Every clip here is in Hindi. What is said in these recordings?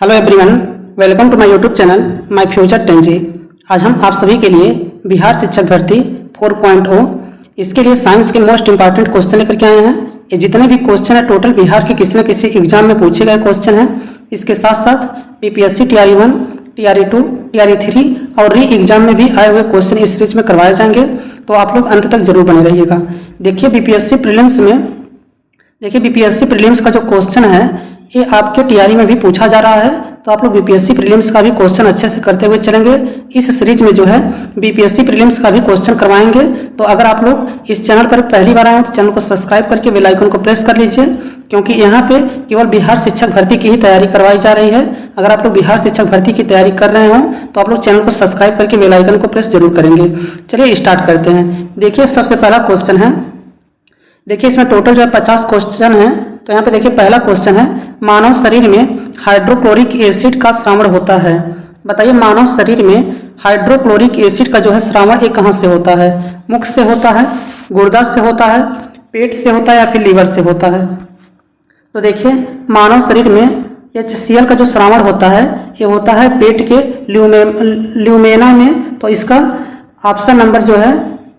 Hello everyone, welcome to my YouTube channel my future 10G। आज हम आप सभी के लिए बिहार शिक्षक भर्ती 4.0 इसके लिए साइंस के मोस्ट इंपॉर्टेंट क्वेश्चन लेकर के आए हैं। ये जितने भी क्वेश्चन है टोटल बिहार के किसी न किसी एग्जाम में पूछे गए क्वेश्चन हैं। इसके साथ साथ बीपीएससी TRE 1, TRE 2, TRE 3 और री एग्जाम में भी आए हुए क्वेश्चन इस सीरीज में करवाए जाएंगे, तो आप लोग अंत तक जरूर बने रहिएगा। देखिए बीपीएससी प्रीलिम्स का जो क्वेश्चन है ये आपके TRE में भी पूछा जा रहा है, तो आप लोग बीपीएससी प्रीलिम्स का भी क्वेश्चन अच्छे से करते हुए चलेंगे। इस सीरीज में जो है बीपीएससी प्रीलिम्स का भी क्वेश्चन करवाएंगे। तो अगर आप लोग इस चैनल पर पहली बार आए हो तो चैनल को सब्सक्राइब करके बेल आइकन को प्रेस कर लीजिए, क्योंकि यहाँ पे केवल बिहार शिक्षक भर्ती की ही तैयारी करवाई जा रही है। अगर आप लोग बिहार शिक्षक भर्ती की तैयारी कर रहे हो तो आप लोग चैनल को सब्सक्राइब करके बेल आइकन को प्रेस जरूर करेंगे। चलिए स्टार्ट करते हैं। देखिए सबसे पहला क्वेश्चन है, देखिए इसमें टोटल जो है 50 क्वेश्चन है। तो यहाँ पे देखिए पहला क्वेश्चन है, मानव शरीर में हाइड्रोक्लोरिक एसिड का श्रावण होता है। बताइए मानव शरीर में हाइड्रोक्लोरिक एसिड का जो है श्रावण ये कहाँ से होता है? मुख से होता है, गुर्दा से होता है, पेट से होता है या फिर लीवर से होता है? तो देखिए मानव शरीर में HCl का जो श्रावण होता है ये होता है पेट के ल्यूमेना में। तो इसका ऑप्शन नंबर जो है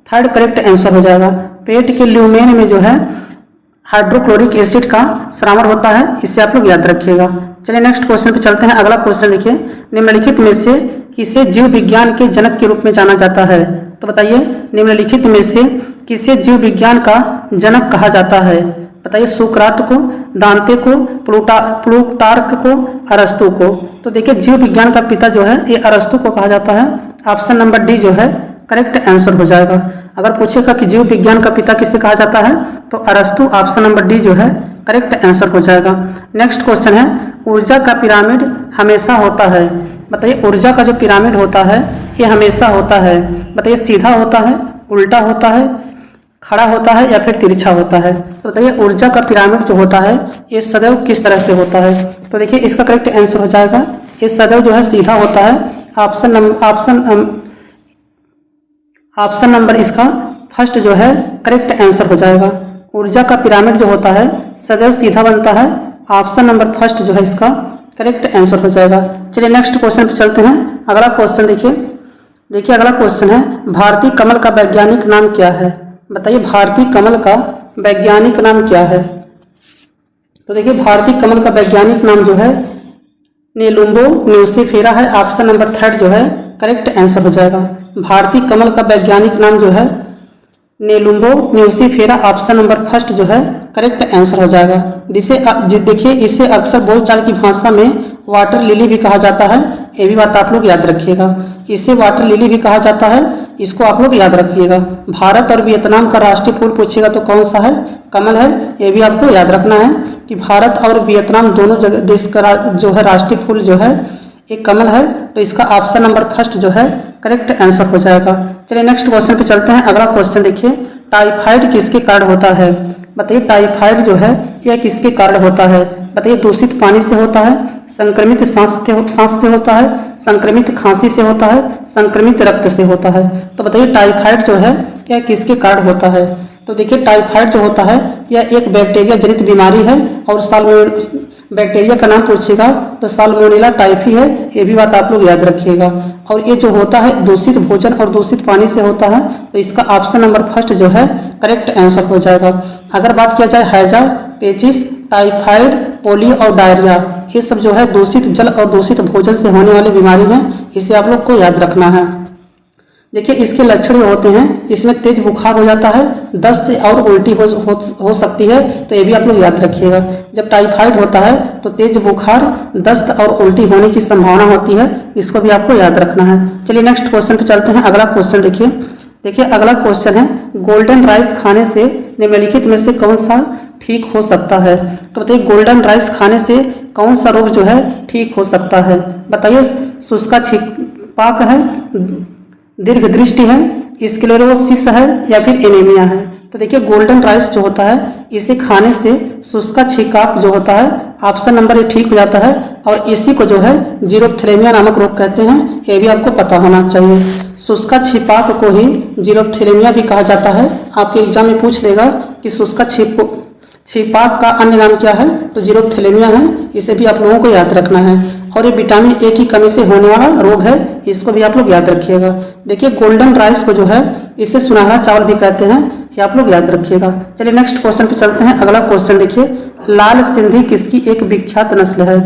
थर्ड करेक्ट आंसर हो जाएगा। पेट के ल्यूमेन में जो है हाइड्रोक्लोरिक एसिड का श्रावण होता है, इससे आप लोग याद रखिएगा। चलिए नेक्स्ट क्वेश्चन पे चलते हैं। अगला क्वेश्चन देखिए, निम्नलिखित में से किसे जीव विज्ञान के जनक के रूप में जाना जाता है? तो बताइए निम्नलिखित में से किसे जीव विज्ञान का जनक कहा जाता है? बताइए सुकरात को, दांते को, प्लूटार्क को, अरस्तु को? तो देखिए जीव विज्ञान का पिता जो है ये अरस्तु को कहा जाता है। ऑप्शन नंबर डी जो है करेक्ट आंसर हो जाएगा। अगर पूछेगा कि जीव विज्ञान का पिता किसे कहा जाता है तो अरस्तु, ऑप्शन नंबर डी जो है करेक्ट आंसर हो जाएगा। नेक्स्ट क्वेश्चन है, ऊर्जा का पिरामिड हमेशा होता है। बताइए ऊर्जा का जो पिरामिड होता है ये हमेशा होता है। बताइए सीधा होता है, उल्टा होता है, खड़ा होता है या फिर तिरछा होता है? तो बताइए ऊर्जा का पिरामिड जो होता है ये सदैव किस तरह से होता है? तो देखिए इसका करेक्ट आंसर हो जाएगा ये सदैव जो है सीधा होता है। ऑप्शन नंबर इसका फर्स्ट जो है करेक्ट आंसर हो जाएगा। ऊर्जा का पिरामिड जो होता है सदैव सीधा बनता है। ऑप्शन नंबर फर्स्ट जो है इसका करेक्ट आंसर हो जाएगा। चलिए नेक्स्ट क्वेश्चन पे चलते हैं। अगला क्वेश्चन देखिए अगला क्वेश्चन है, भारतीय कमल का वैज्ञानिक नाम क्या है? बताइए भारतीय कमल का वैज्ञानिक नाम क्या है? तो देखिए भारतीय कमल का वैज्ञानिक नाम जो है नेलुम्बो न्यूसिफेरा है। ऑप्शन नंबर थर्ड जो है करेक्ट आंसर हो जाएगा। भारतीय कमल का वैज्ञानिक नाम जो है नेलुम्बो न्यूसिफेरा, ऑप्शन नंबर फर्स्ट जो है करेक्ट आंसर हो जाएगा। देखिए इसे अक्सर बोलचाल की भाषा में वाटर लिली भी कहा जाता है, ये भी बात आप लोग याद रखिएगा। इसे वाटर लिली भी कहा जाता है, इसको आप लोग याद रखिएगा। भारत और वियतनाम का राष्ट्रीय फूल पूछेगा तो कौन सा है? कमल है, ये भी आपको याद रखना है कि भारत और वियतनाम दोनों जगह देश का जो है राष्ट्रीय फूल जो है एक कमल है। तो इसका ऑप्शन नंबर फर्स्ट जो है करेक्ट आंसर हो जाएगा। चलिए नेक्स्ट क्वेश्चन पे चलते हैं। अगला क्वेश्चन देखिए, टाइफाइड किसके कारण होता है? बताइए टाइफाइड जो है यह किसके कारण होता है? बताइए दूषित पानी से होता है, संक्रमित सांस से होता है, संक्रमित खांसी से होता है, संक्रमित रक्त से होता है? तो बताइए टाइफाइड जो है यह किसके कारण होता है? तो देखिए टाइफाइड जो होता है यह एक बैक्टीरिया जनित बीमारी है और बैक्टीरिया का नाम पूछेगा तो साल्मोनेला टाइफी है, ये भी बात आप लोग याद रखिएगा। और ये जो होता है दूषित भोजन और दूषित पानी से होता है, तो इसका ऑप्शन नंबर फर्स्ट जो है करेक्ट आंसर हो जाएगा। अगर बात किया जाए हैजा, पेचिस, टाइफाइड, पोलियो और डायरिया, ये सब जो है दूषित जल और दूषित भोजन से होने वाली बीमारी है, इसे आप लोग को याद रखना है। देखिए इसके लक्षण जो होते हैं, इसमें तेज बुखार हो जाता है, दस्त और उल्टी हो सकती है, तो ये भी आप लोग याद रखिएगा। जब टाइफाइड होता है तो तेज बुखार, दस्त और उल्टी होने की संभावना होती है, इसको भी आपको याद रखना है। चलिए नेक्स्ट क्वेश्चन पे चलते हैं। अगला क्वेश्चन देखिए अगला क्वेश्चन है, गोल्डन राइस खाने से निम्नलिखित में से कौन सा ठीक हो सकता है? तो बताइए गोल्डन राइस खाने से कौन सा रोग जो है ठीक हो सकता है? बताइए शुष्का छींक है, दीर्घ दृष्टि है, स्क्लेरोसिस है या फिर एनीमिया है? तो देखिए गोल्डन राइस जो होता है इसे खाने से शुष्का छिकाप जो होता है ऑप्शन नंबर ये ठीक हो जाता है, और इसी को जो है जीरोप्थेलेमिया नामक रोग कहते हैं, ये भी आपको पता होना चाहिए। शुष्का छिपाक को ही जीरोप्थेलेमिया भी कहा जाता है। आपके एग्जाम में पूछ लेगा कि शुष्का छिपाक का अन्य नाम क्या है? तो जीरोथैलेमिया है। इसे भी आप लोगों को याद रखना है। और ये विटामिन ए की कमी से होने वाला रोग है, इसको भी आप लोग याद रखिएगा। देखिए गोल्डन राइस को जो है इसे सुनहरा चावल भी कहते हैं, ये आप लोग याद रखिएगा। चलिए नेक्स्ट क्वेश्चन पे चलते हैं। अगला क्वेश्चन देखिए, लाल सिंधी किसकी एक विख्यात नस्ल है?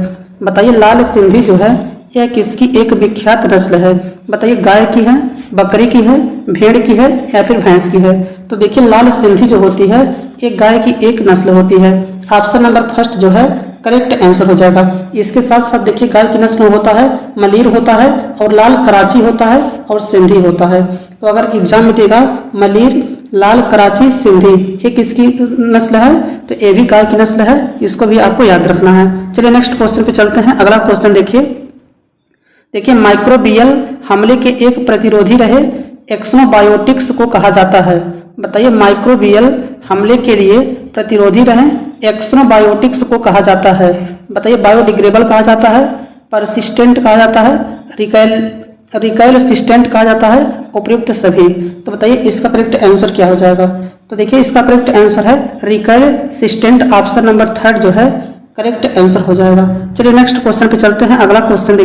बताइए लाल सिंधी जो है यह किसकी एक विख्यात नस्ल है? बताइए गाय की है, बकरी की है, भेड़ की है या फिर भैंस की है? तो देखिए लाल सिंधी जो होती है एक गाय की एक नस्ल होती है। ऑप्शन नंबर फर्स्ट जो है करेक्ट आंसर हो जाएगा। इसके साथ साथ देखिए गाय की नस्ल होता है मलीर होता है और लाल कराची होता है और सिंधी होता है। तो अगर एग्जाम में देगा मलीर, लाल कराची, सिंधी, ये किसकी नस्ल है? तो ये भी गाय की नस्ल है, इसको भी आपको याद रखना है। चलिए नेक्स्ट क्वेश्चन पे चलते हैं। अगला क्वेश्चन देखिए माइक्रोबियल हमले के एक प्रतिरोधी रहे एक्सोबायोटिक्स को कहा जाता है। बताइए माइक्रोबियल हमले के लिए प्रतिरोधी रहे एक्सोबायोटिक्स को कहा जाता है। बताइए बायोडिग्रेडेबल कहा जाता है, परसिस्टेंट कहा जाता है, रिकैलसिस्टेंट कहा जाता है, उपयुक्त सभी। तो बताइए इसका करेक्ट आंसर क्या हो जाएगा? तो देखिए इसका करेक्ट आंसर है रिकैलसिस्टेंट। ऑप्शन नंबर थर्ड जो है करेक्ट आंसर हो जाएगा। चलिए नेक्स्ट क्वेश्चन पे चलते हैं। अगला क्वेश्चन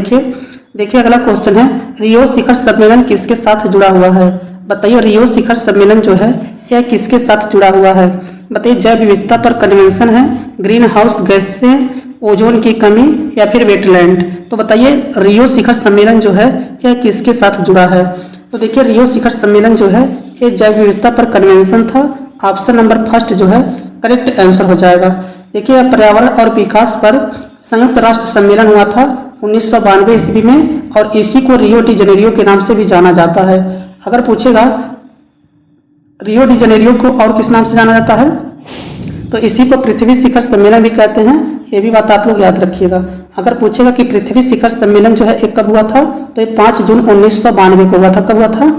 देखिए अगला क्वेश्चन है रियो शिखर सम्मेलन किसके साथ जुड़ा हुआ है? बताइए रियो शिखर सम्मेलन जो है यह किसके साथ जुड़ा हुआ है? बताइए जैव विविधता पर कन्वेंशन है, ग्रीन हाउस गैस से, ओजोन की कमी या फिर वेटलैंड? तो बताइए रियो शिखर सम्मेलन जो है यह किसके साथ जुड़ा है? तो देखिए रियो शिखर सम्मेलन जो है ये जैव विविधता पर कन्वेंशन था। ऑप्शन नंबर फर्स्ट जो है करेक्ट आंसर हो जाएगा। देखिए पर्यावरण और विकास पर संयुक्त राष्ट्र सम्मेलन हुआ था 1992 ईस्वी में और इसी को रियो डी जनेरियो के नाम से भी जाना जाता है। अगर पूछेगा रियो डी जनेरियो को और किस नाम से जाना जाता है तो इसी को पृथ्वी शिखर सम्मेलन भी कहते हैं, ये भी बात आप लोग याद रखिएगा। अगर पूछेगा कि पृथ्वी शिखर सम्मेलन जो है एक कब हुआ था तो ये 5 जून 1992 को हुआ था। कब हुआ था?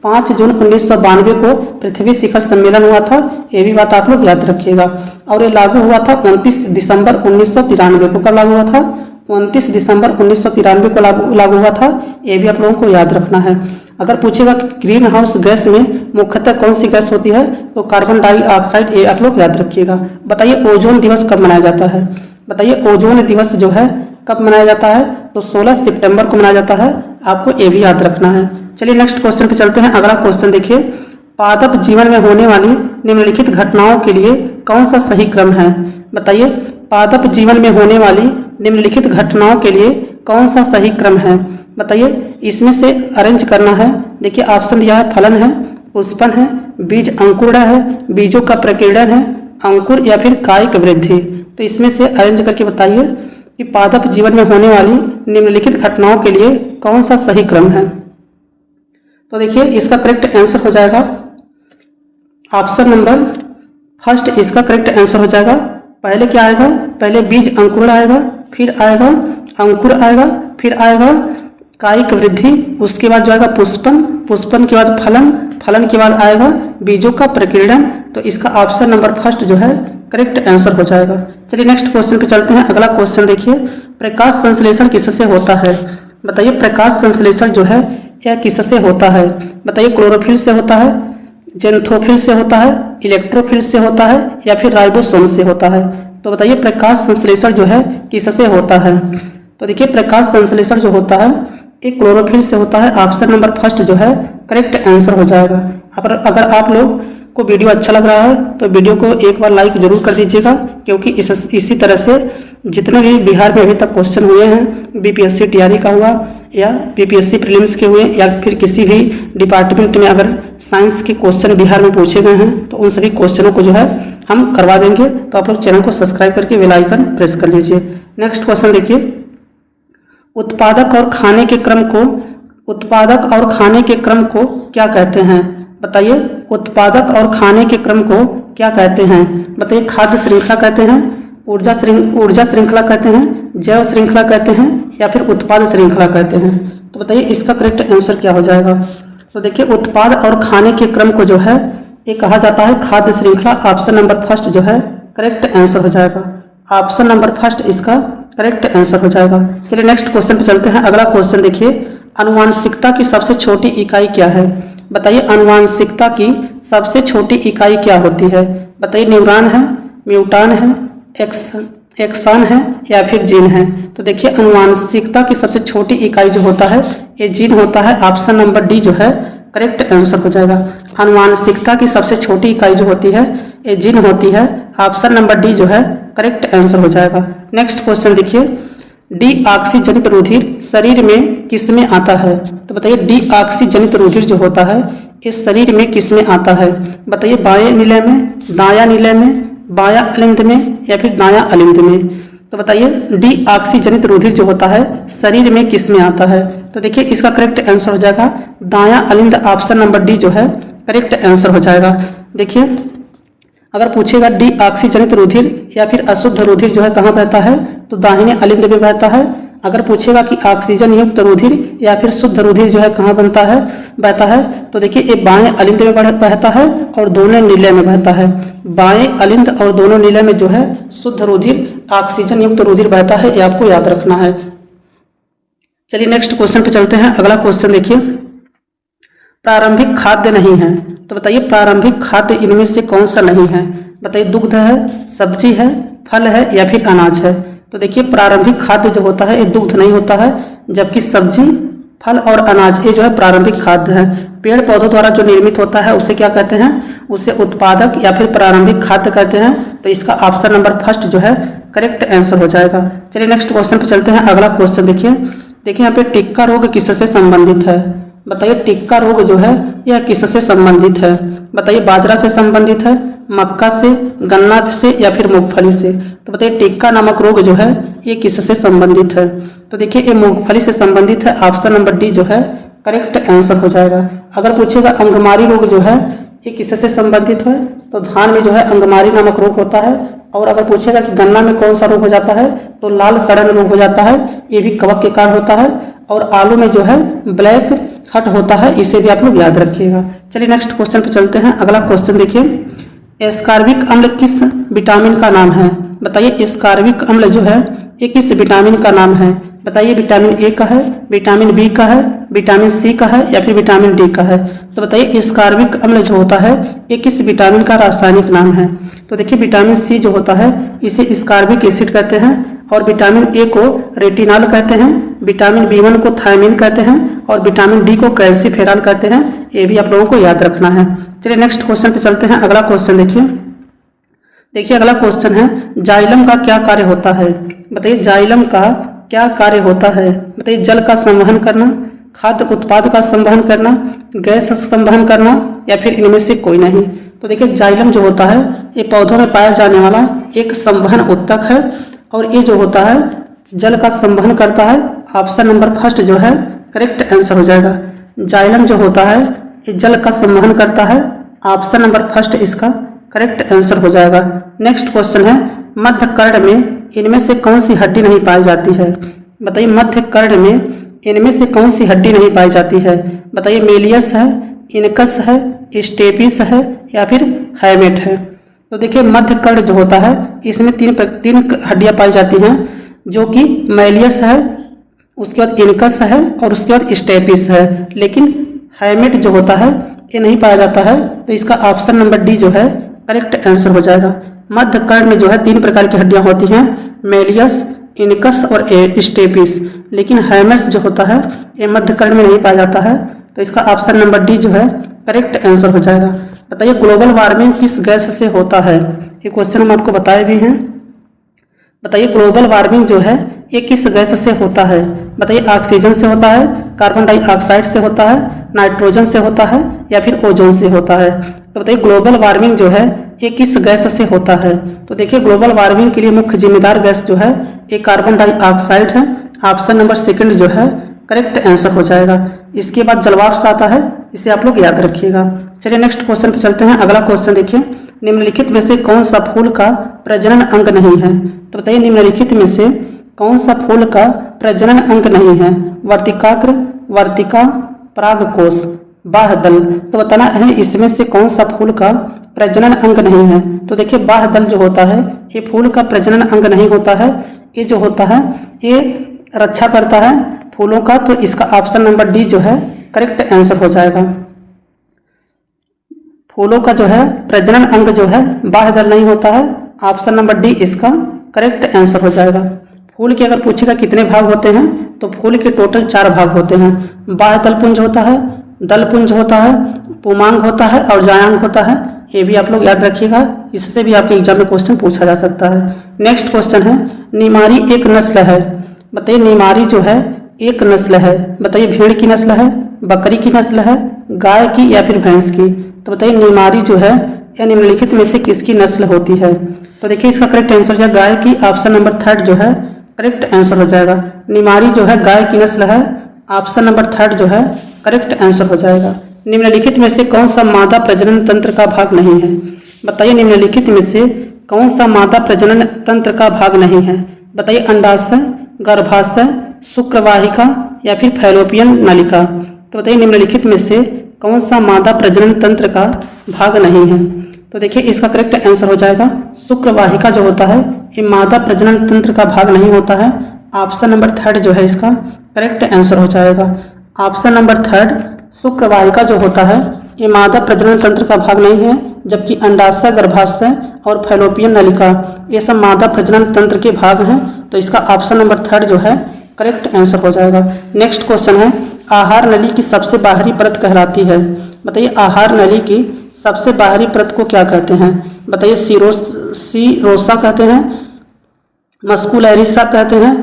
5 जून 1992 को पृथ्वी शिखर सम्मेलन हुआ था, ये भी बात आप लोग याद रखिएगा। और ये लागू हुआ था 29 दिसंबर 1993 को। कब लागू हुआ था? 29 दिसंबर 1993 को लागू हुआ था, ये भी आप लोगों को याद रखना है। अगर पूछेगा कि ग्रीन हाउस गैस में मुख्यतः कौन सी गैस होती है तो कार्बन डाइऑक्साइड, ये आप लोग याद रखिएगा। बताइए ओजोन दिवस कब मनाया जाता है? बताइए ओजोन दिवस जो है कब मनाया जाता है तो 16 सितंबर को मनाया जाता है, आपको ये भी याद रखना है। चलिए नेक्स्ट क्वेश्चन पे चलते हैं। अगला क्वेश्चन देखिए पादप जीवन में होने वाली निम्नलिखित घटनाओं के लिए कौन सा सही क्रम है? बताइए पादप जीवन में होने वाली निम्नलिखित घटनाओं के लिए कौन सा सही क्रम है? बताइए इसमें से अरेंज करना है। देखिए ऑप्शन दिया है फलन है, पुष्पन है, बीज अंकुरण है, बीजों का प्रकीर्णन है, अंकुर या फिर कायिक वृद्धि। तो इसमें से अरेंज करके बताइए कि पादप जीवन में होने वाली निम्नलिखित घटनाओं के लिए कौन सा सही क्रम है? तो देखिए इसका करेक्ट आंसर हो जाएगा ऑप्शन नंबर फर्स्ट, इसका करेक्ट आंसर हो जाएगा। पहले क्या आएगा? पहले बीज अंकुरण आएगा, फिर आएगा अंकुर आएगा, फिर आएगा कायिक वृद्धि, उसके बाद जो आएगा पुष्पन, पुष्पन के बाद फलन, फलन के बाद आएगा बीजों का प्रकीर्णन। तो इसका ऑप्शन नंबर फर्स्ट जो है करेक्ट आंसर हो जाएगा। चलिए नेक्स्ट क्वेश्चन पे चलते हैं। अगला क्वेश्चन देखिए प्रकाश संश्लेषण किससे होता है? बताइए प्रकाश संश्लेषण जो है यह किससे होता है? बताइए क्लोरोफिल से होता है, जेंथोफिल से होता है, इलेक्ट्रोफिल से होता है या फिर राइबोसोम से होता है? तो बताइए प्रकाश संश्लेषण जो है किससे होता है? तो देखिए प्रकाश संश्लेषण जो होता है एक क्लोरोफिल से होता है। ऑप्शन नंबर फर्स्ट जो है करेक्ट आंसर हो जाएगा। अगर आप लोग को वीडियो अच्छा लग रहा है तो वीडियो को एक बार लाइक जरूर कर दीजिएगा, क्योंकि इसी तरह से जितने भी बिहार में अभी तक क्वेश्चन हुए हैं, बीपीएससी टीआरई का हुआ या बीपीएससी प्रीलिम्स के हुए या फिर किसी भी डिपार्टमेंट में अगर साइंस के क्वेश्चन बिहार में पूछे गए हैं तो उन सभी क्वेश्चनों को जो है हम करवा देंगे। तो आप लोग चैनल को सब्सक्राइब करके बेल आइकन प्रेस कर लीजिए। नेक्स्ट क्वेश्चन देखिए उत्पादक और खाने के क्रम को क्या कहते हैं? बताइए उत्पादक और खाने के क्रम को क्या कहते हैं? बताइए खाद्य श्रृंखला कहते हैं, ऊर्जा श्रृंखला कहते हैं, जैव श्रृंखला कहते हैं या फिर उत्पाद श्रृंखला कहते हैं? तो बताइए इसका करेक्ट आंसर क्या हो जाएगा? तो देखिए उत्पाद और खाने के क्रम को जो है ये कहा जाता है खाद्य श्रृंखला। ऑप्शन नंबर फर्स्ट जो है करेक्ट आंसर हो जाएगा। ऑप्शन नंबर फर्स्ट इसका करेक्ट आंसर हो जाएगा। चलिए नेक्स्ट क्वेश्चन पे चलते हैं। अगला क्वेश्चन देखिए आनुवांशिकता की सबसे छोटी इकाई क्या है? बताइए आनुवांशिकता की सबसे छोटी इकाई क्या होती है? बताइए न्यूरॉन है, म्यूटान है, एक्सान है या फिर जीन है। तो देखिए अनुवांशिकता की सबसे छोटी इकाई जो होता है ये जीन होता है। ऑप्शन नंबर डी जो है करेक्ट आंसर हो जाएगा। अनुवांशिकता की सबसे छोटी इकाई जो होती है ये जीन होती है। ऑप्शन नंबर डी जो है करेक्ट आंसर हो जाएगा। नेक्स्ट क्वेश्चन देखिए, डीऑक्सीजनित रुधिर शरीर में किस में आता है? तो बताइए डीऑक्सीजनित रुधिर जो होता है इस शरीर में किस में आता है? बताइए बाएं निलय में, दायां निलय में, बायां अलिंद में या फिर दायां अलिंद में। तो बताइए डीऑक्सीजनित रुधिर जो होता है शरीर में किस में आता है? तो देखिए इसका करेक्ट आंसर हो जाएगा दायां अलिंद। ऑप्शन नंबर डी जो है करेक्ट आंसर हो जाएगा। देखिए अगर पूछेगा डीऑक्सीजनित रुधिर या फिर अशुद्ध रुधिर जो है कहाँ बहता है तो दाहिने अलिंद में बहता है। अगर पूछेगा कि ऑक्सीजन युक्त रुधिर या फिर शुद्ध रुधिर जो है कहाँ बहता है तो देखिए ये बाएं अलिंद में बहता है और दोनों नीले में बहता है। बाएं अलिंद और दोनों नीले में जो है शुद्ध रुधिर ऑक्सीजन युक्त रुधिर बहता है, ये आपको याद रखना है। चलिए नेक्स्ट क्वेश्चन पे चलते हैं। अगला क्वेश्चन देखिए, प्रारंभिक खाद्य नहीं है। तो बताइए प्रारंभिक खाद्य इनमें से कौन सा नहीं है? बताइए दुग्ध है, सब्जी है, फल है या फिर अनाज है। तो देखिए प्रारंभिक खाद्य जो होता है ये दुग्ध नहीं होता है, जबकि सब्जी, फल और अनाज ये जो है प्रारंभिक खाद्य है। पेड़ पौधों द्वारा जो निर्मित होता है उसे क्या कहते हैं? उसे उत्पादक या फिर प्रारंभिक खाद्य कहते हैं। तो इसका ऑप्शन नंबर फर्स्ट जो है करेक्ट आंसर हो जाएगा। चलिए नेक्स्ट क्वेश्चन पे चलते हैं। अगला क्वेश्चन देखिए यहाँ पे टिक्का रोग किससे संबंधित है? बताइए टिक्का रोग जो है यह किससे संबंधित है? बताइए बाजरा से संबंधित है, मक्का से, गन्ना से या फिर मूंगफली से। तो बताइए टिक्का नामक रोग जो है ये किससे संबंधित है? तो देखिए ये मूंगफली से संबंधित है। ऑप्शन नंबर डी जो है करेक्ट आंसर हो जाएगा। अगर पूछेगा अंगमारी रोग जो है ये किससे संबंधित है तो धान में जो है अंगमारी नामक रोग होता है। और अगर पूछेगा कि गन्ना में कौन सा रोग हो जाता है तो लाल सड़न रोग हो जाता है, ये भी कवक के कारण होता है। और आलू में जो है ब्लैक हट होता है, इसे भी आप लोग याद रखिएगा। चलिए नेक्स्ट क्वेश्चन पे चलते हैं। अगला क्वेश्चन देखिए, एस्कॉर्बिक अम्ल किस विटामिन का नाम है? बताइए एस्कॉर्बिक अम्ल जो है ये किस विटामिन का नाम है? बताइए विटामिन ए का है, विटामिन बी का है, विटामिन सी का है या फिर विटामिन डी का है। तो बताइए एस्कॉर्बिक अम्ल जो होता है ये किस विटामिन का रासायनिक नाम है? तो देखिए विटामिन सी जो होता है इसे एस्कॉर्बिक एसिड कहते हैं, और विटामिन ए को रेटिनॉल कहते हैं, विटामिन बी1 को थायमिन कहते हैं और विटामिन डी को कैल्सीफेरॉल कहते हैं। ये भी आप लोगों को याद रखना है। चलिए नेक्स्ट क्वेश्चन पे चलते हैं। अगला क्वेश्चन देखिए अगला क्वेश्चन है, जाइलम का क्या कार्य होता है? बताइए जाइलम का क्या कार्य होता है? बताइए जल का संवहन करना, खाद्य उत्पाद का संवहन करना, गैस संवहन करना या फिर इनमें से कोई नहीं। तो देखिए जाइलम जो होता है ये पौधों में पाया जाने वाला एक संवहन उत्तक है और ये जो होता है जल का संवहन करता है। ऑप्शन नंबर फर्स्ट जो है करेक्ट आंसर हो जाएगा। जाइलम जो होता है ये जल का संवहन करता है। ऑप्शन नंबर फर्स्ट इसका करेक्ट आंसर हो जाएगा। नेक्स्ट क्वेश्चन है, मध्य कर्ण में इनमें से कौन सी हड्डी नहीं पाई जाती है? बताइए मध्य कर्ण में इनमें से कौन सी हड्डी नहीं पाई जाती है? बताइए मेलियस है, इनकस है, स्टेपिस है या फिर हैमेट है। तो देखिए मध्य कर्ण जो होता है इसमें तीन हड्डियां पाई जाती हैं, जो कि मेलियस है, उसके बाद इनकस है और उसके बाद स्टेपिस है। लेकिन हैमेट जो होता है ये नहीं पाया जाता है। तो इसका ऑप्शन नंबर डी जो है करेक्ट आंसर हो जाएगा। मध्य कर्ण में जो है 3 प्रकार की हड्डियां होती हैं, मेलियस, इनकस और स्टेपिस। लेकिन हैमस जो होता है ये मध्य कर्ण में नहीं पाया जाता है। तो इसका ऑप्शन नंबर डी जो है करेक्ट आंसर हो जाएगा। बताइए ग्लोबल वार्मिंग किस गैस से होता है? ये क्वेश्चन हम आपको बताए भी हैं। बताइए ग्लोबल वार्मिंग जो है ये किस गैस से होता है? बताइए ऑक्सीजन से होता है, कार्बन डाइऑक्साइड से होता है, नाइट्रोजन से होता है या फिर ओजोन से होता है। तो बताइए ग्लोबल वार्मिंग जो है ये किस गैस से होता है? तो देखिए ग्लोबल वार्मिंग के लिए मुख्य जिम्मेदार गैस जो है ये कार्बन डाइऑक्साइड है। ऑप्शन नंबर सेकंड जो है करेक्ट आंसर हो जाएगा। इसके बाद जलवाष्प आता है, इसे आप लोग याद रखिएगा। चलिए नेक्स्ट क्वेश्चन पे चलते हैं। अगला क्वेश्चन देखिए, निम्नलिखित में से कौन सा फूल का प्रजनन अंग नहीं है? तो बताइए निम्नलिखित में से कौन सा फूल का प्रजनन अंग नहीं है? वर्तिकाग्र, वर्तिका, परागकोश, बाह्यदल। तो बताना है इसमें से कौन सा फूल का प्रजनन अंग नहीं है। तो देखिए बाह्यदल जो होता है ये फूल का प्रजनन अंग नहीं होता है। ये जो होता है ये रक्षा करता है फूलों का। तो इसका ऑप्शन नंबर डी जो है करेक्ट आंसर हो जाएगा। फूलों का जो है प्रजनन अंग जो है बाह्यदल नहीं होता है, ऑप्शन नंबर डी इसका करेक्ट आंसर हो जाएगा। फूल के अगर पूछेगा कितने भाग होते हैं तो फूल के टोटल 4 भाग होते हैं। बाह्य दलपुंज होता है, दलपुंज होता है, पुमांग होता है और जायांग होता है। ये भी आप लोग याद रखिएगा, इससे भी आपके एग्जाम में क्वेश्चन पूछा जा सकता है। नेक्स्ट क्वेश्चन है, निमारी एक नस्ल है। बताइए निमारी जो है एक नस्ल है। बताइए भेड़ की नस्ल है, बकरी की नस्ल है, गाय की या फिर भैंस की। तो बताइए निमारी जो है या निम्नलिखित में से किसकी नस्ल होती है। तो देखिए इसका करेक्ट आंसर है गाय की। ऑप्शन नंबर 3 जो है करेक्ट आंसर हो जाएगा। निमारी जो है गाय की नस्ल है। ऑप्शन नंबर 3 जो है करेक्ट आंसर हो जाएगा। निम्नलिखित में से कौन सा मादा प्रजनन तंत्र का भाग नहीं है। बताइए निम्नलिखित में से कौन सा मादा प्रजनन तंत्र का भाग नहीं है। बताइए अंडाशय, गर्भाशय, शुक्रवाहिका या फिर फैलोपियन नलिका। तो बताइए निम्नलिखित में से कौन सा मादा प्रजनन तंत्र का भाग नहीं है। तो देखिए इसका करेक्ट आंसर हो जाएगा शुक्रवाहिका जो होता है ये मादा प्रजनन तंत्र का भाग नहीं होता है। ऑप्शन नंबर 3 जो है इसका करेक्ट आंसर हो जाएगा। ऑप्शन नंबर 3 शुक्रवाहिका जो होता है ये मादा प्रजनन तंत्र का भाग नहीं है, जबकि अंडाशय, गर्भाशय और फैलोपियन नलिका ये सब मादा प्रजनन तंत्र के भाग हैं। तो इसका ऑप्शन नंबर 3 जो है करेक्ट आंसर हो जाएगा। नेक्स्ट क्वेश्चन है, आहार नली की सबसे बाहरी परत कहलाती है। बताइए आहार नली की सबसे बाहरी परत को क्या कहते हैं। बताइए सीरोसा कहते हैं, मस्कुलरिसा कहते हैं,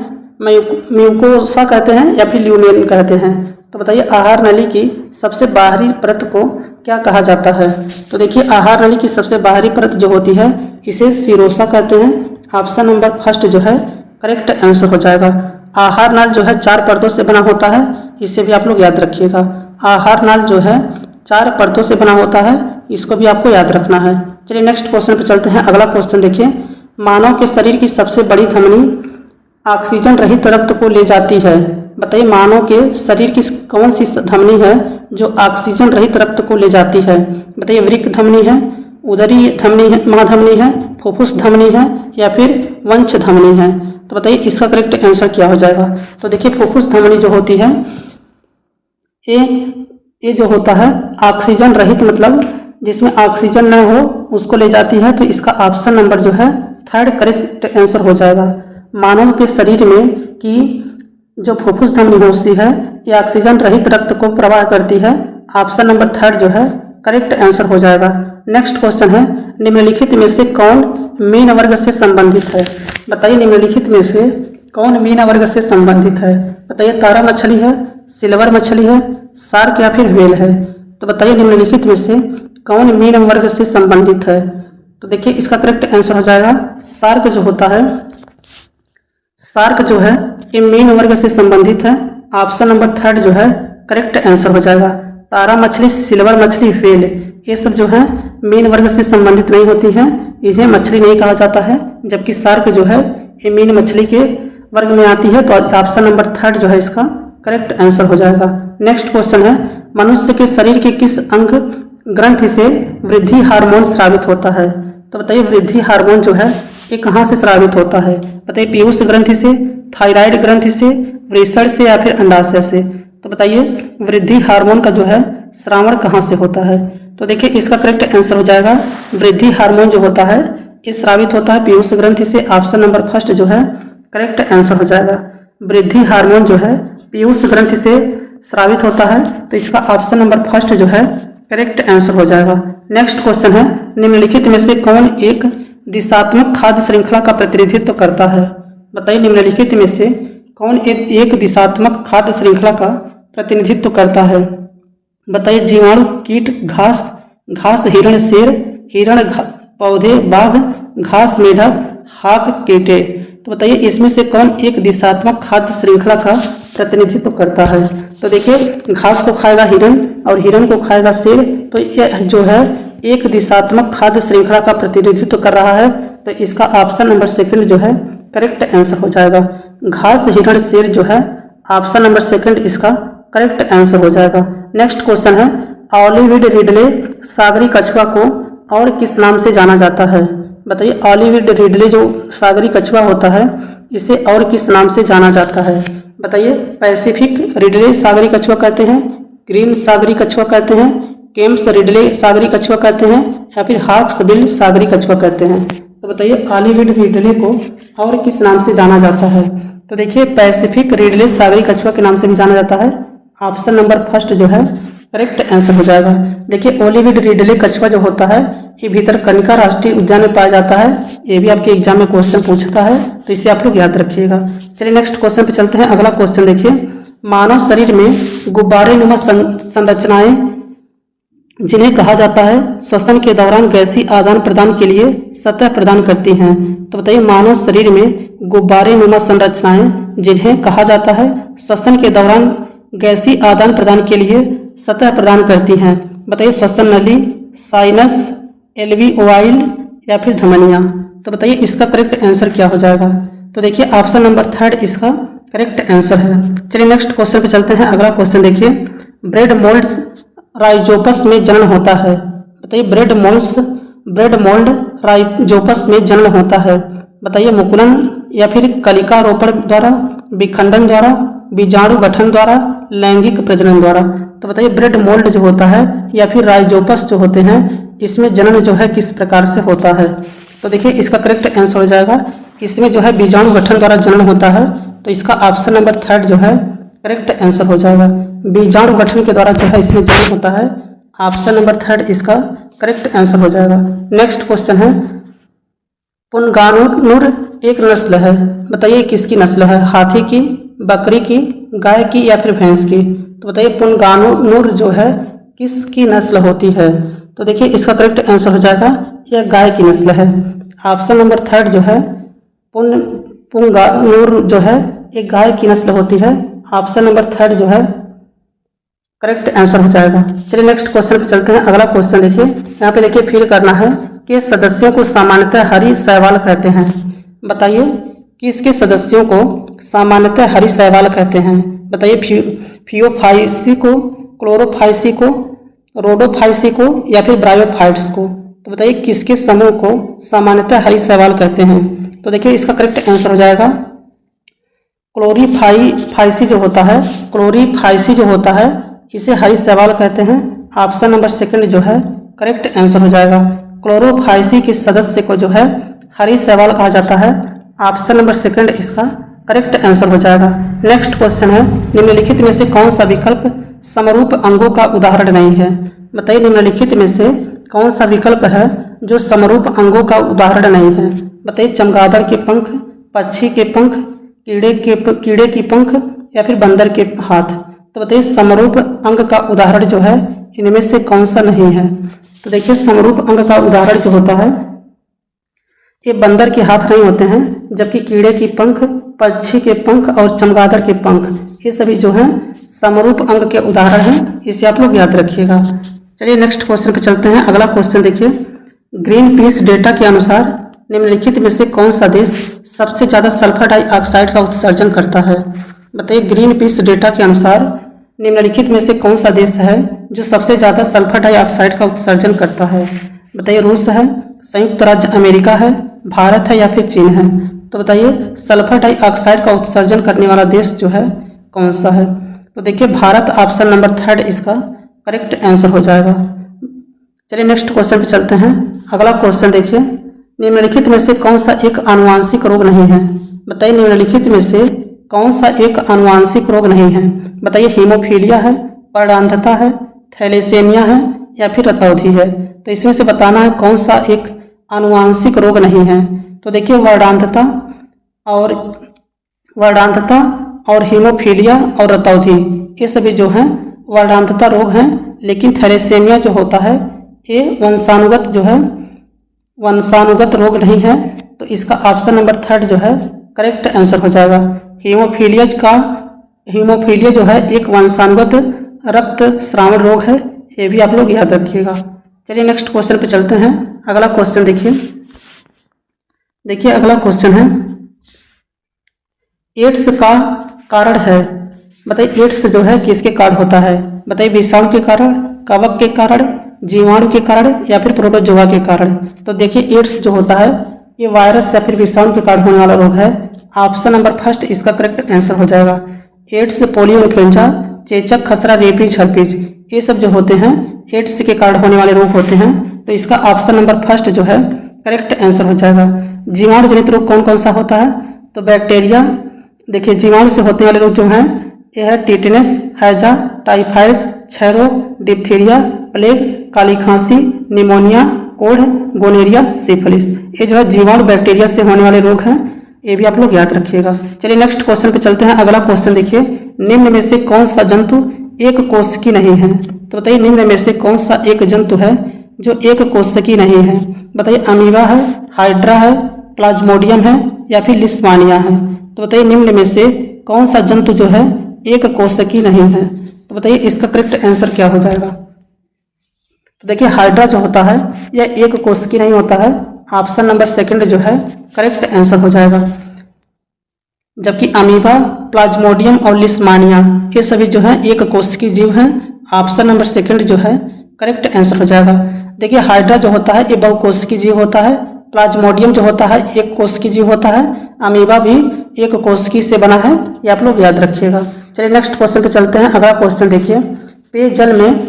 म्यूकोसा कहते हैं या फिर ल्यूमेन कहते हैं। तो बताइए आहार नली की सबसे बाहरी परत को क्या कहा जाता है। तो देखिए आहार नली की सबसे बाहरी परत जो होती है इसे सीरोसा कहते हैं। ऑप्शन नंबर 1 जो है करेक्ट आंसर हो जाएगा। आहार नाल जो है 4 परतों से बना होता है, इसे भी आप लोग याद रखिएगा। आहार नाल जो है 4 परतों से बना होता है, इसको भी आपको याद रखना है। चलिए नेक्स्ट क्वेश्चन पे चलते हैं। अगला क्वेश्चन देखिए, मानव के शरीर की सबसे बड़ी धमनी ऑक्सीजन रहित रक्त को ले जाती है। बताइए मानव के शरीर की कौन सी धमनी है जो ऑक्सीजन रहित रक्त को ले जाती है। बताइए वृक्क धमनी है, उदरी धमनी है, महाधमनी है, फुफ्फुस धमनी है या फिर वंश धमनी है। तो बताइए इसका करेक्ट आंसर क्या हो जाएगा। तो देखिए फुफ्फुस धमनी जो होती है ये जो होता है ऑक्सीजन रहित मतलब जिसमें ऑक्सीजन न हो उसको ले जाती है। तो इसका ऑप्शन नंबर जो है 3 करेक्ट आंसर हो जाएगा। मानव के शरीर में की जो फुफ्फुस धमनी होती है ये ऑक्सीजन रहित रक्त को प्रवाह करती है। ऑप्शन नंबर 3 जो है करेक्ट आंसर हो जाएगा। नेक्स्ट क्वेश्चन है, निम्नलिखित में से कौन मीन वर्ग से संबंधित है। बताइए निम्नलिखित में से कौन मीन वर्ग से संबंधित है। बताइए तारा मछली है, सिल्वर मछली है, शार्क या फिर व्हेल है। तो बताइए निम्नलिखित में से कौन मीन वर्ग से संबंधित है। तो देखिए इसका करेक्ट आंसर हो जाएगा शार्क जो होता है, शार्क जो है ये मीन वर्ग से संबंधित है। ऑप्शन नंबर 3 जो है करेक्ट आंसर हो जाएगा। तारा मछली, सिल्वर मछली, व्हेल ये सब जो है मीन वर्ग से संबंधित नहीं होती हैं, इन्हें मछली नहीं कहा जाता है, जबकि शार्क जो है ये मीन मछली के वर्ग में आती है। तो ऑप्शन नंबर 3 जो है इसका करेक्ट आंसर हो जाएगा। नेक्स्ट क्वेश्चन है, मनुष्य के शरीर के किस अंग ग्रंथि से वृद्धि हार्मोन स्रावित होता है। तो बताइए वृद्धि हार्मोन जो है ये कहाँ से स्रावित होता है। बताइए पीयूष ग्रंथि से, थायराइड ग्रंथि से, वृषण से या फिर अंडाशय से। तो बताइए वृद्धि हार्मोन का जो है श्रावण कहाँ से होता है। तो देखिए इसका करेक्ट आंसर हो जाएगा वृद्धि हार्मोन जो होता है ये स्रावित होता है पीयूष ग्रंथि से। ऑप्शन नंबर 1 जो है करेक्ट आंसर हो जाएगा। वृद्धि हार्मोन जो है पीयूष ग्रंथि से स्रावित होता है, तो इसका ऑप्शन नंबर 1 जो है करेक्ट आंसर हो जाएगा। नेक्स्ट क्वेश्चन है, निम्नलिखित में से कौन एक दिशात्मक खाद्य श्रृंखला का प्रतिनिधित्व करता है। बताइए निम्नलिखित में से कौन एक दिशात्मक खाद्य श्रृंखला का प्रतिनिधित्व करता है। बताइए जीवाणु, कीट, घास हिरण, शेर, हिरण, पौधे, बाघ, घास, मेढक, हाक, कीटे। तो बताइए इसमें से कौन एक दिशात्मक खाद्य श्रृंखला का प्रतिनिधित्व करता है। तो देखिए घास को खाएगा हिरण और हिरण को खाएगा शेर, तो यह जो है एक दिशात्मक खाद्य श्रृंखला का प्रतिनिधित्व कर रहा है। तो इसका ऑप्शन नंबर 2 जो है करेक्ट आंसर हो जाएगा। घास, हिरण, शेर जो है ऑप्शन नंबर 2 इसका करेक्ट आंसर हो जाएगा। नेक्स्ट क्वेश्चन है, ऑलिविड रिडले सागरी कछुआ को और किस नाम से जाना जाता है। बताइए ऑलिविड रिडले जो सागरी कछुआ होता है इसे और किस नाम से जाना जाता है। बताइए पैसिफिक रिडले सागरी कछुआ कहते हैं, ग्रीन सागरी कछुआ कहते हैं, केम्स रिडले सागरी कछुआ कहते हैं या फिर हॉक्सबिल सागरी कछुआ कहते हैं। तो बताइए ऑलिविड रिडले को और किस नाम से जाना जाता है? तो देखिए पैसिफिक रिडले सागरी कछुआ के नाम से भी जाना जाता है। ऑप्शन नंबर फर्स्ट जो है करेक्ट आंसर हो जाएगा। देखिए ऑलिविड रिडले कछुआ जो होता है ये भितरकनिका राष्ट्रीय उद्यान में पाया जाता है। ये भी आपके एग्जाम में क्वेश्चन पूछता है, तो इसे आप लोग याद रखिएगा। चलिए नेक्स्ट क्वेश्चन पे चलते हैं। अगला क्वेश्चन देखिए, मानव शरीर में गुब्बारे नुमा संरचनाएं जिन्हें कहा जाता है श्वसन के दौरान गैसीय आदान प्रदान के लिए सतह प्रदान करती हैं। तो बताइए मानव शरीर में गुब्बारे नुमा संरचनाएं जिन्हें कहा जाता है श्वसन के दौरान गैसीय आदान प्रदान के लिए सतह प्रदान करती हैं। बताइए श्वसन नली, साइनस, एल्विओलाइल या फिर धमनियाँ। तो बताइए इसका करेक्ट आंसर क्या हो जाएगा? तो देखिए ऑप्शन नंबर थर्ड इसका करेक्ट आंसर है। चलिए नेक्स्ट क्वेश्चन पे चलते हैं। अगला क्वेश्चन देखिए, ब्रेड मोल्ड्स राइजोपस में जन्म होता है। बताइए ब्रेड मोल्ड राइजोपस में जन्म होता है। बताइए मुकुलन या फिर कलिका रोपण द्वारा, विखंडन द्वारा, बीजाणु गठन द्वारा, लैंगिक प्रजनन द्वारा। तो बताइए ब्रेड मोल्ड जो होता है या फिर राइजोपस जो होते हैं इसमें जन्म जो है किस प्रकार से होता है? तो देखिए इसका करेक्ट आंसर हो जाएगा, इसमें जो है बीजाणु गठन द्वारा जन्म होता है। तो इसका ऑप्शन नंबर थर्ड जो है करेक्ट आंसर हो जाएगा। बीजाणु गठन के द्वारा जो है इसमें जन्म होता है। ऑप्शन नंबर थर्ड इसका करेक्ट आंसर हो जाएगा। नेक्स्ट क्वेश्चन है, पुनगानुर एक नस्ल है। बताइए किसकी नस्ल है? हाथी की, बकरी की, गाय की या फिर भैंस की? तो बताइए पुनगानुर जो है किसकी नस्ल होती है? तो देखिए इसका करेक्ट आंसर हो जाएगा यह गाय की नस्ल है। ऑप्शन नंबर थर्ड जो है पुनगानुर जो है एक गाय की नस्ल होती है। ऑप्शन नंबर थर्ड जो है करेक्ट आंसर हो जाएगा। चलिए नेक्स्ट क्वेश्चन पे चलते हैं। अगला क्वेश्चन देखिए, यहाँ पे देखिए फिल करना है कि सदस्यों को सामान्यतः हरी शैवाल कहते हैं। बताइए किसके सदस्यों को सामान्यतः हरी शैवाल कहते हैं? बताइए फियोफाइसी को, क्लोरोफाइसी को, रोडोफाइसी को या फिर ब्रायोफाइट्स को? तो बताइए किसके समूह को सामान्यतः हरी शैवाल कहते हैं? तो देखिए इसका करेक्ट आंसर हो जाएगा क्लोरीफाइसी जो होता है, क्लोरीफाइसी जो होता है इसे हरी शैवाल कहते हैं। ऑप्शन नंबर सेकंड जो है करेक्ट आंसर हो जाएगा। क्लोरोफाइसी के सदस्य को जो है हरी शैवाल कहा जाता है। ऑप्शन नंबर सेकंड इसका करेक्ट आंसर हो जाएगा। नेक्स्ट क्वेश्चन है, निम्नलिखित में से कौन सा विकल्प समरूप अंगों का उदाहरण नहीं है? बताइए निम्नलिखित में से कौन सा विकल्प है जो समरूप अंगों का उदाहरण नहीं है? बताइए चमगादड़ के पंख, पक्षी के पंख, कीड़े की पंख या फिर बंदर के हाथ? तो बताइए समरूप अंग का उदाहरण जो है इनमें से कौन सा नहीं है? तो देखिए समरूप अंग का उदाहरण जो होता है ये बंदर के हाथ नहीं होते हैं, जबकि कीड़े की पंख, पक्षी के पंख और चमगादड़ के पंख ये सभी जो हैं समरूप अंग के उदाहरण हैं। इसे आप लोग याद रखिएगा। चलिए नेक्स्ट क्वेश्चन पे चलते हैं। अगला क्वेश्चन देखिए, ग्रीन पीस डेटा के अनुसार निम्नलिखित में से कौन सा देश सबसे ज्यादा सल्फर डाइऑक्साइड का उत्सर्जन करता है? बताइए ग्रीन पीस डेटा के अनुसार निम्नलिखित में से कौन सा देश है जो सबसे ज्यादा सल्फर डाइऑक्साइड का उत्सर्जन करता है? बताइए रूस है, संयुक्त राज्य अमेरिका है, भारत है या फिर चीन है? तो बताइए सल्फर डाइऑक्साइड का उत्सर्जन करने वाला देश जो है कौन सा है? तो देखिए भारत ऑप्शन नंबर थर्ड इसका करेक्ट आंसर हो जाएगा। चलिए नेक्स्ट क्वेश्चन पे चलते हैं। अगला क्वेश्चन देखिए, निम्नलिखित में से कौन सा एक आनुवांशिक रोग नहीं है? बताइए निम्नलिखित में से कौन सा एक आनुवांशिक रोग नहीं है? बताइए हीमोफीलिया है, वर्णांधता है, थैलेसेमिया है या फिर रतौंधी है? तो इसमें से बताना है कौन सा एक आनुवांशिक रोग नहीं है। तो देखिए वर्णांधता और हीमोफीलिया और रतौंधी ये सभी जो हैं वर्णांधता रोग हैं, लेकिन थैलेसेमिया जो होता है ये वंशानुगत रोग नहीं है। तो इसका ऑप्शन नंबर थर्ड जो है करेक्ट आंसर हो जाएगा। हीमोफीलिया जो है एक वंशानुगत रक्त श्रावण रोग है, ये भी आप लोग याद रखिएगा। चलिए नेक्स्ट क्वेश्चन पे चलते हैं। अगला क्वेश्चन देखिए अगला क्वेश्चन है, एड्स का कारण है। बताइए एड्स जो है किसके कारण होता है? बताइए विषाणु के कारण, कवक के कारण, जीवाणु के कारण या फिर प्रोटोजोआ के कारण? तो देखिए एड्स जो होता है ये वायरस या फिर विषाणु के कारण होने वाला रोग है। ऑप्शन नंबर फर्स्ट इसका करेक्ट आंसर हो जाएगा। एड्स, पोलियो, इन्फ्लुएंजा, चेचक, खसरा, रेबीज, हर्पीज ये सब जो होते हैं एड्स के कारण होने वाले रोग होते हैं। तो इसका ऑप्शन नंबर फर्स्ट जो है करेक्ट आंसर हो जाएगा। जीवाणु जनित रोग कौन कौन सा होता है? तो बैक्टीरिया, देखिए जीवाणु से होने वाले रोग जो हैं ये है टिटनेस, हैजा, टाइफाइड, क्षय रोग, डिप्थीरिया, प्लेग, काली खांसी, निमोनिया, कोढ़, गोनेरिया, सिफिलिस। ये जो है जीवाणु बैक्टीरिया से होने वाले रोग हैं, ये भी आप लोग याद रखिएगा। चलिए नेक्स्ट क्वेश्चन पे चलते हैं। अगला क्वेश्चन देखिए, निम्न में से कौन सा जंतु एक कोशिकी नहीं है? तो बताइए निम्न में से कौन सा एक जंतु है जो एक कोशिकी नहीं है? बताइए अमीबा है, हाइड्रा है, प्लाज्मोडियम है या फिर लिस्मानिया है? तो बताइए निम्न में से कौन सा जंतु जो है एक कोशिकी नहीं है? तो बताइए इसका करेक्ट आंसर क्या हो जाएगा? तो देखिए हाइड्रा जो होता है यह एक कोशिकी नहीं होता है। ऑप्शन नंबर सेकंड जो है करेक्ट आंसर हो जाएगा। जबकि अमीबा, प्लाज्मोडियम और लिस्मानिया ये सभी जो है एक कोशिकी जीव हैं। ऑप्शन नंबर सेकंड जो है करेक्ट आंसर हो जाएगा। देखिए हाइड्रा जो होता है ये बहुकोशिकीय जीव होता है। प्लाज्मोडियम जो होता है एक कोशिकीय जीव होता है। अमीबा भी एक कोशिकी से बना है, ये आप लोग याद रखिएगा। चलिए नेक्स्ट क्वेश्चन पे चलते हैं। अगला क्वेश्चन देखिए, पेयजल में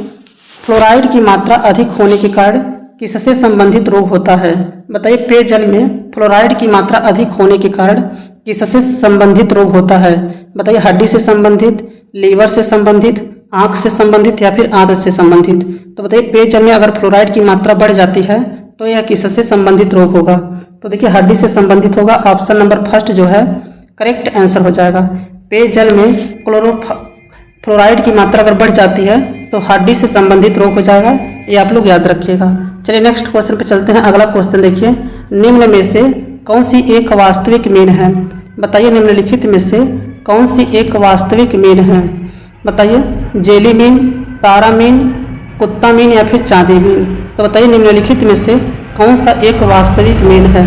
फ्लोराइड की मात्रा अधिक होने के कारण किससे संबंधित रोग होता है? बताइए पेयजल में फ्लोराइड की मात्रा अधिक होने के कारण किससे संबंधित रोग होता है? बताइए हड्डी से संबंधित, लीवर से संबंधित, आंख से संबंधित या फिर आदत से संबंधित? तो बताइए पेयजल में अगर फ्लोराइड की मात्रा बढ़ जाती है तो यह किससे संबंधित रोग होगा? तो देखिए हड्डी से संबंधित होगा। ऑप्शन नंबर फर्स्ट जो है करेक्ट आंसर हो जाएगा। पेयजल में फ्लोराइड की मात्रा अगर बढ़ जाती है तो हड्डी से संबंधित रोग हो जाएगा, ये आप लोग याद रखिएगा। चलिए नेक्स्ट क्वेश्चन पे चलते हैं। अगला क्वेश्चन देखिए, निम्न में से कौन सी एक वास्तविक मीन है? बताइए निम्नलिखित में से कौन सी एक वास्तविक मीन है? बताइए जेली मीन, तारा मीन, कुत्ता मीन या फिर चांदी मीन? तो बताइए निम्नलिखित में से कौन सा एक वास्तविक मीन है?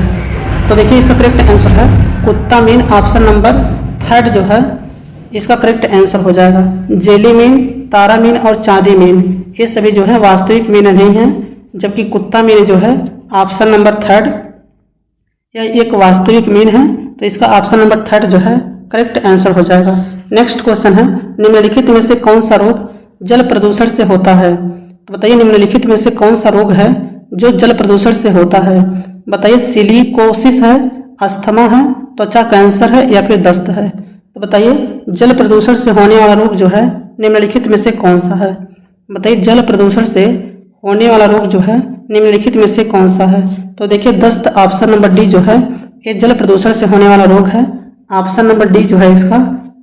तो देखिए इसका करेक्ट आंसर है कुत्ता मीन। ऑप्शन नंबर थर्ड जो है इसका करेक्ट आंसर हो जाएगा। जेली मीन, तारा मीन और चांदी मीन ये सभी जो है वास्तविक मीन नहीं है, जबकि कुत्ता मीन जो है ऑप्शन नंबर थर्ड यह एक वास्तविक मीन है। तो इसका ऑप्शन नंबर थर्ड जो है करेक्ट आंसर हो जाएगा। नेक्स्ट क्वेश्चन है, निम्नलिखित में से कौन सा रोग जल प्रदूषण से होता है? तो बताइए निम्नलिखित में से कौन सा रोग है जो जल प्रदूषण से होता है? बताइए सिलिकोसिस है, अस्थमा है, त्वचा कैंसर है या फिर दस्त है? तो बताइए जल प्रदूषण से होने वाला रोग जो है निम्नलिखित में से कौन सा है? बताइए जल प्रदूषण से होने वाला रोग जो है निम्नलिखित में से कौन सा है? तो देखिए दस्त, ऑप्शन नंबर डी जो है ये जल प्रदूषण से होने वाला रोग है। ऑप्शन नंबर डी जो है इसका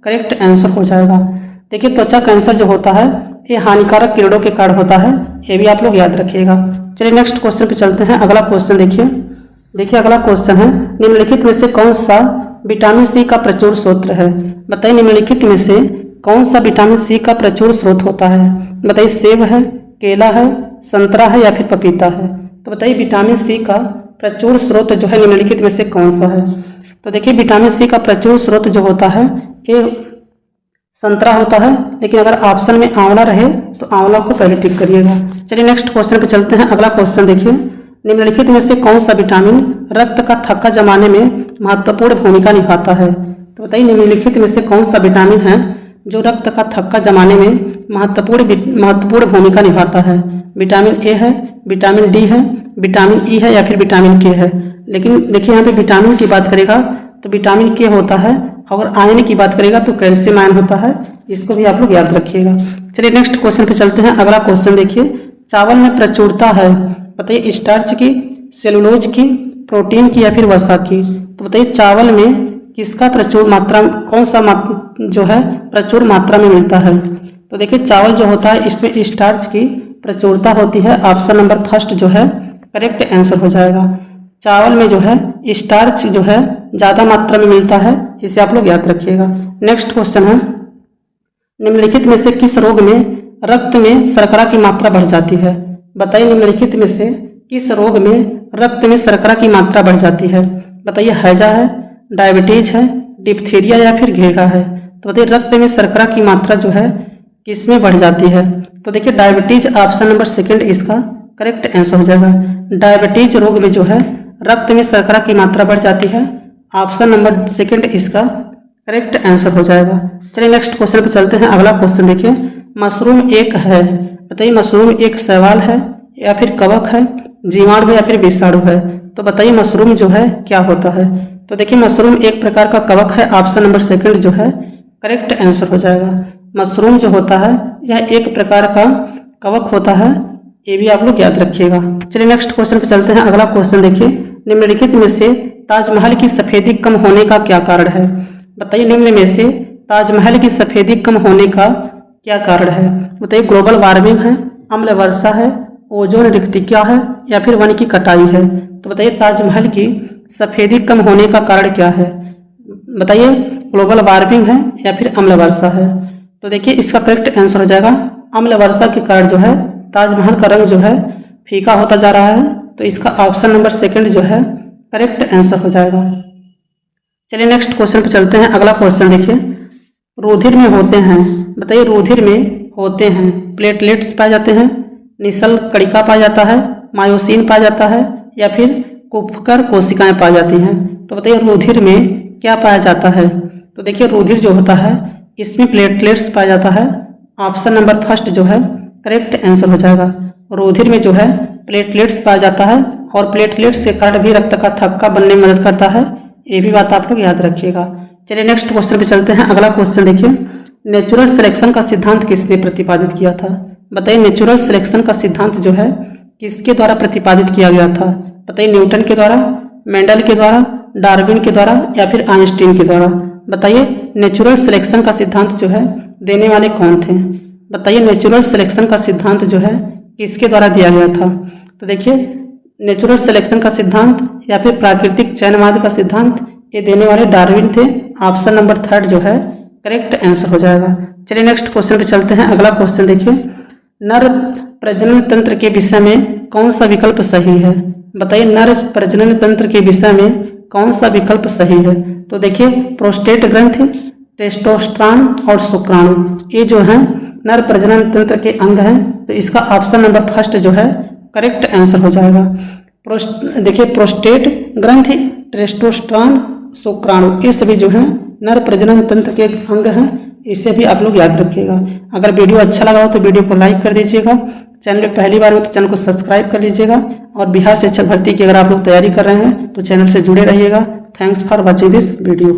करेक्ट आंसर हो जाएगा। देखिए त्वचा कैंसर जो होता है ये हानिकारक किरणों के कारण होता है, ये भी आप लोग याद रखिएगा। चलिए नेक्स्ट क्वेश्चन पे चलते हैं। अगला क्वेश्चन देखिए अगला क्वेश्चन है, निम्नलिखित में से कौन सा विटामिन सी का प्रचुर स्रोत है? बताइए निम्नलिखित में से कौन सा विटामिन सी का प्रचुर स्रोत होता है? बताइए सेब है, केला है, संतरा है या फिर पपीता है? तो बताइए विटामिन सी का प्रचुर स्रोत जो है निम्नलिखित में से कौन सा है? तो देखिए विटामिन सी का प्रचुर स्रोत जो होता है ये संतरा होता है, लेकिन अगर ऑप्शन में आंवला रहे तो आंवला को पहले टिक करिएगा। चलिए नेक्स्ट क्वेश्चन पे चलते हैं। अगला क्वेश्चन देखिए, निम्नलिखित में से कौन सा विटामिन रक्त का थक्का जमाने में महत्वपूर्ण भूमिका निभाता है? तो बताइए निम्नलिखित में से कौन सा विटामिन है जो रक्त का थक्का जमाने में महत्वपूर्ण भूमिका निभाता है? विटामिन ए है, विटामिन डी है, विटामिन ई है या फिर विटामिन के है? लेकिन देखिए यहाँ पे विटामिन की बात करेगा तो विटामिन के होता है, अगर आयन की बात करेगा तो कैल्शियम आयन होता है, इसको भी आप लोग याद रखिएगा। चलिए नेक्स्ट क्वेश्चन पे चलते हैं। अगला क्वेश्चन देखिए, चावल में प्रचुरता है, बताइए स्टार्च की, सेलुलोज की, प्रोटीन की या फिर वसा की? तो बताइए चावल में किसका प्रचुर मात्रा, कौन सा जो है प्रचुर मात्रा में मिलता है? तो देखिए चावल जो होता है इसमें स्टार्च की प्रचुरता होती है। ऑप्शन नंबर फर्स्ट जो है करेक्ट आंसर हो जाएगा। चावल में जो है स्टार्च जो है ज़्यादा मात्रा में मिलता है, इसे आप लोग याद रखिएगा। नेक्स्ट क्वेश्चन है, निम्नलिखित में से किस रोग में रक्त में शर्करा की मात्रा बढ़ जाती है? बताइए निम्नलिखित में से किस रोग में रक्त में शर्करा की मात्रा बढ़ जाती है? बताइए हैजा है, डायबिटीज है, डिप्थीरिया या फिर घेगा है? तो बताइए रक्त में शर्करा की मात्रा जो है किसमें बढ़ जाती है? तो देखिए डायबिटीज, ऑप्शन नंबर सेकंड इसका करेक्ट आंसर हो जाएगा। डायबिटीज रोग में जो है रक्त में शर्करा की मात्रा बढ़ जाती है। ऑप्शन नंबर सेकंड इसका करेक्ट आंसर हो जाएगा। चलिए नेक्स्ट क्वेश्चन पे चलते हैं। अगला क्वेश्चन देखिए, मशरूम एक है, बताइए मशरूम एक शैवाल है या फिर कवक है, जीवाणु है या फिर विषाणु है? तो बताइए मशरूम जो है क्या होता है। तो देखिए मशरूम एक प्रकार का कवक है। ऑप्शन नंबर सेकंड जो है करेक्ट आंसर हो जाएगा। मशरूम जो होता है यह एक प्रकार का कवक होता है, ये भी आप लोग याद रखिएगा। चलिए नेक्स्ट क्वेश्चन पे चलते हैं। अगला क्वेश्चन देखिए, निम्नलिखित में से ताजमहल की सफेदी कम होने का क्या कारण है। बताइए निम्न में से ताजमहल की सफेदी कम होने का क्या कारण है। बताइए ग्लोबल वार्मिंग है, अम्ल वर्षा है, ओजोन रिक्तिका है या फिर वन की कटाई है। तो बताइए ताजमहल की सफेदी कम होने का कारण क्या है। बताइए ग्लोबल वार्मिंग है या फिर अम्ल वर्षा है। तो देखिए इसका करेक्ट आंसर हो जाएगा अम्ल वर्षा के कारण जो है ताजमहल का रंग जो है फीका होता जा रहा है। तो इसका ऑप्शन नंबर सेकंड जो है करेक्ट आंसर हो जाएगा। चलिए नेक्स्ट क्वेश्चन पे चलते हैं। अगला क्वेश्चन देखिए, रुधिर में होते हैं। बताइए रुधिर में होते हैं प्लेटलेट्स पाए जाते हैं, निशल कणिका पाया जाता है, मायोसिन पाया जाता है या फिर कुपकर कोशिकाएं पाई जाती हैं। तो बताइए रुधिर में क्या पाया जाता है। तो देखिए रुधिर जो होता है इसमें प्लेटलेट्स पाया जाता है। ऑप्शन नंबर फर्स्ट जो है करेक्ट आंसर हो जाएगा। रुधिर में जो है प्लेटलेट्स पाया जाता है और प्लेटलेट्स के कारण भी रक्त का थक्का बनने में मदद करता है। ये भी बात आप लोग याद रखिएगा। चलिए नेक्स्ट क्वेश्चन पे चलते हैं। अगला क्वेश्चन देखिए, नेचुरल सिलेक्शन का सिद्धांत किसने प्रतिपादित किया था। बताइए नेचुरल सिलेक्शन का सिद्धांत जो है किसके द्वारा प्रतिपादित किया गया था। बताइए न्यूटन के द्वारा, मेंडल के द्वारा, डार्विन के द्वारा या फिर आइंस्टीन के द्वारा। बताइए नेचुरल सिलेक्शन का सिद्धांत जो है देने वाले कौन थे। बताइए नेचुरल सिलेक्शन का सिद्धांत जो है किसके द्वारा दिया गया था। तो देखिए नेचुरल सिलेक्शन का सिद्धांत या फिर प्राकृतिक चयनवाद का सिद्धांत ये देने वाले डार्विन थे। ऑप्शन नंबर थर्ड जो है करेक्ट आंसर हो जाएगा। चलिए नेक्स्ट क्वेश्चन पे चलते हैं। अगला क्वेश्चन देखिए, नर प्रजनन तंत्र के विषय में कौन सा विकल्प सही है। बताइए नर प्रजनन तंत्र के विषय में कौन सा विकल्प सही है। तो देखिए प्रोस्टेट ग्रंथि, टेस्टोस्टेरोन और शुक्राणु ये जो है नर प्रजनन तंत्र के अंग हैं। तो इसका ऑप्शन नंबर फर्स्ट जो है करेक्ट आंसर हो जाएगा। देखिए प्रोस्टेट ग्रंथि, टेस्टोस्टेरोन, शुक्राणु ये सभी जो है नर प्रजनन तंत्र के अंग हैं। इसे भी आप लोग याद रखिएगा। अगर वीडियो अच्छा लगा हो तो वीडियो को लाइक कर दीजिएगा। चैनल पे पहली बार हो तो चैनल को सब्सक्राइब कर लीजिएगा। और बिहार शिक्षक भर्ती की अगर आप लोग तैयारी कर रहे हैं तो चैनल से जुड़े रहिएगा। Thanks for watching this video.